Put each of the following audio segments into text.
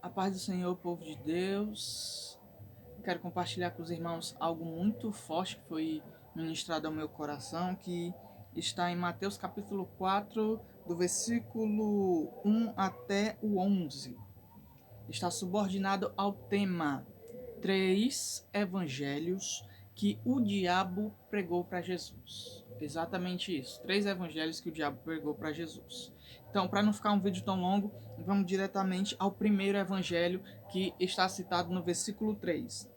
A paz do Senhor, povo de Deus. Quero compartilhar com os irmãos algo muito forte que foi ministrado ao meu coração, que está em Mateus capítulo 4, do versículo 1 até o 11. Está subordinado ao tema 3 evangelhos que o diabo pregou para Jesus. Exatamente isso. 3 evangelhos que o diabo pregou para Jesus. Então, para não ficar um vídeo tão longo, vamos diretamente ao primeiro evangelho que está citado no versículo 3.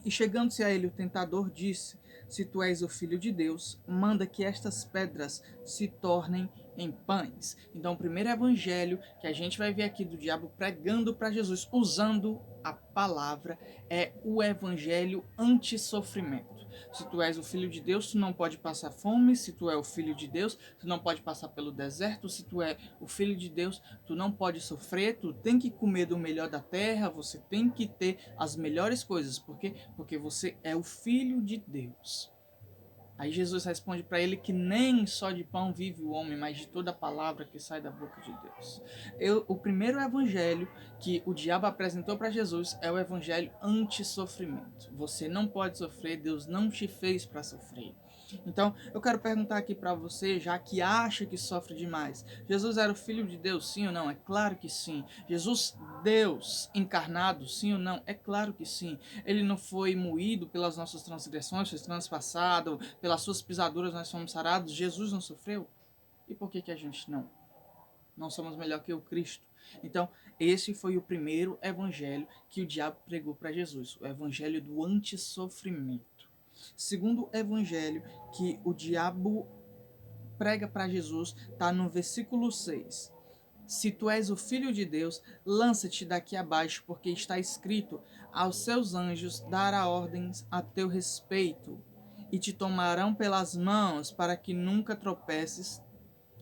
E chegando-se a ele, o tentador disse: Se tu és o filho de Deus, manda que estas pedras se tornem em pães. Então, o primeiro evangelho que a gente vai ver aqui do diabo pregando para Jesus, usando a palavra, é o evangelho anti-sofrimento. Se tu és o filho de Deus, tu não pode passar fome. Se tu é o filho de Deus, tu não pode passar pelo deserto. Se tu é o filho de Deus, tu não pode sofrer. Tu tem que comer do melhor da terra. Você tem que ter as melhores coisas. Por quê? Porque você é o filho de Deus. Aí Jesus responde para ele que nem só de pão vive o homem, mas de toda a palavra que sai da boca de Deus. O primeiro evangelho que o diabo apresentou para Jesus é o evangelho anti-sofrimento. Você não pode sofrer, Deus não te fez para sofrer. Então, eu quero perguntar aqui para você, já que acha que sofre demais, Jesus era o filho de Deus, sim ou não? É claro que sim. Jesus, Deus encarnado, sim ou não? É claro que sim. Ele não foi moído pelas nossas transgressões, foi transpassado, pelas suas pisaduras nós fomos sarados. Jesus não sofreu? E por que a gente não? Não somos melhor que o Cristo. Então, esse foi o primeiro evangelho que o diabo pregou para Jesus, o evangelho do antissofrimento. Segundo evangelho que o diabo prega para Jesus está no versículo 6. Se tu és o filho de Deus, lança-te daqui abaixo, porque está escrito: aos seus anjos dará ordens a teu respeito, e te tomarão pelas mãos para que nunca tropeces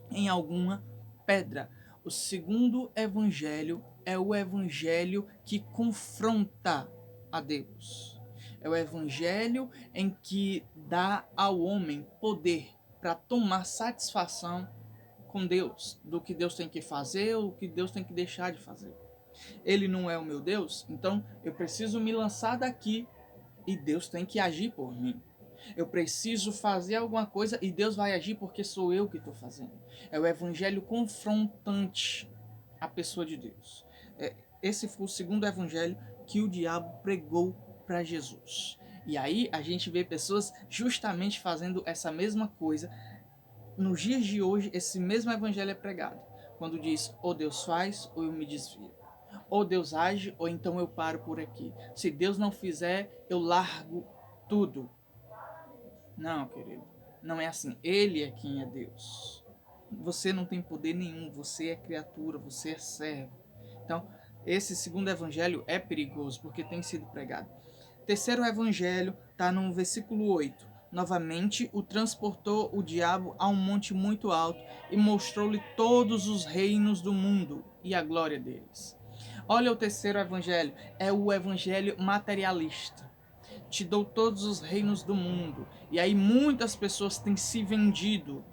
em alguma pedra. O segundo evangelho é o evangelho que confronta a Deus. É o evangelho em que dá ao homem poder para tomar satisfação com Deus, do que Deus tem que fazer ou o que Deus tem que deixar de fazer. Ele não é o meu Deus, então eu preciso me lançar daqui e Deus tem que agir por mim. Eu preciso fazer alguma coisa e Deus vai agir porque sou eu que estou fazendo. É o evangelho confrontante à pessoa de Deus. Esse foi o segundo evangelho que o diabo pregou para Jesus. E aí a gente vê pessoas justamente fazendo essa mesma coisa. Nos dias de hoje, esse mesmo evangelho é pregado. Quando diz, ou Deus faz, ou eu me desvio. Ou Deus age, ou então eu paro por aqui. Se Deus não fizer, eu largo tudo. Não, querido. Não é assim. Ele é quem é Deus. Você não tem poder nenhum. Você é criatura, você é servo. Então, esse segundo evangelho é perigoso, porque tem sido pregado. Terceiro evangelho está no versículo 8. Novamente, o transportou o diabo a um monte muito alto e mostrou-lhe todos os reinos do mundo e a glória deles. Olha o terceiro evangelho, é o evangelho materialista. Te dou todos os reinos do mundo. E aí muitas pessoas têm se vendido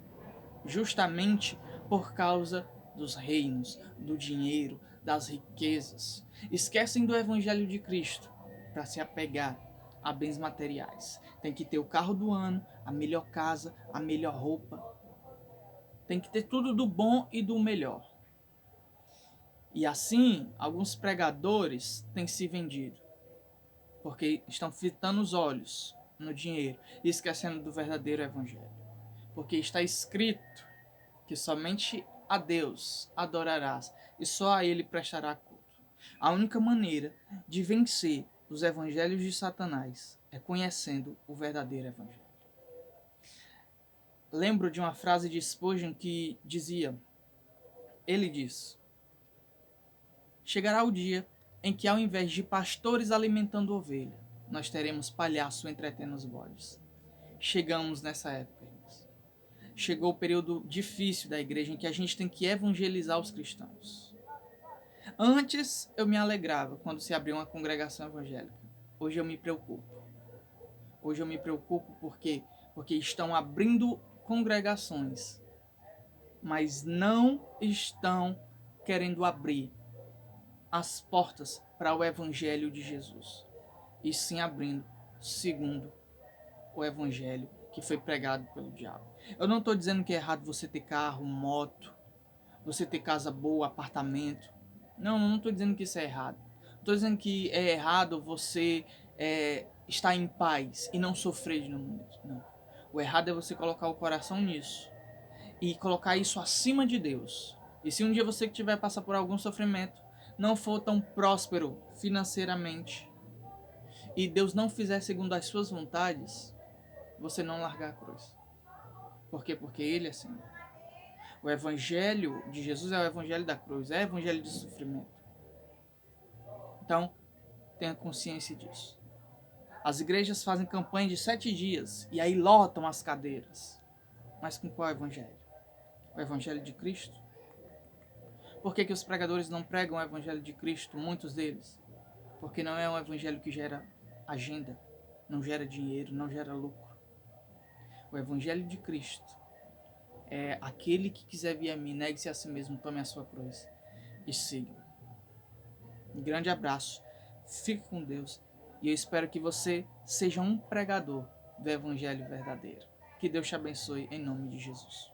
justamente por causa dos reinos, do dinheiro, das riquezas. Esquecem do evangelho de Cristo para se apegar a bens materiais. Tem que ter o carro do ano, a melhor casa, a melhor roupa. Tem que ter tudo do bom e do melhor. E assim, alguns pregadores têm se vendido, porque estão fitando os olhos no dinheiro e esquecendo do verdadeiro evangelho. Porque está escrito que somente a Deus adorarás e só a Ele prestará culto. A única maneira de vencer os evangelhos de Satanás é conhecendo o verdadeiro evangelho. Lembro de uma frase de Spurgeon que dizia, ele diz: chegará o dia em que, ao invés de pastores alimentando ovelha, nós teremos palhaço entretendo os bodes. Chegamos nessa época, irmãos. Chegou o período difícil da igreja em que a gente tem que evangelizar os cristãos. Antes eu me alegrava quando se abria uma congregação evangélica. Hoje eu me preocupo. Hoje eu me preocupo porque estão abrindo congregações, mas não estão querendo abrir as portas para o evangelho de Jesus, e sim abrindo segundo o evangelho que foi pregado pelo diabo. Eu não estou dizendo que é errado você ter carro, moto, você ter casa boa, apartamento. Não estou dizendo que isso é errado. Estou dizendo que é errado você estar em paz e não sofrer de nenhum momento. Não. O errado é você colocar o coração nisso e colocar isso acima de Deus. E se um dia você que tiver passar por algum sofrimento, não for tão próspero financeiramente e Deus não fizer segundo as suas vontades, você não largar a cruz. Por quê? Porque Ele é assim. O evangelho de Jesus é o evangelho da cruz, é o evangelho de sofrimento. Então, tenha consciência disso. As igrejas fazem campanha de 7 dias e aí lotam as cadeiras. Mas com qual evangelho? O evangelho de Cristo? Por que os pregadores não pregam o evangelho de Cristo, muitos deles? Porque não é um evangelho que gera agenda, não gera dinheiro, não gera lucro. O evangelho de Cristo é aquele que quiser vir a mim, negue-se a si mesmo, tome a sua cruz e siga. Um grande abraço, fique com Deus e eu espero que você seja um pregador do evangelho verdadeiro. Que Deus te abençoe em nome de Jesus.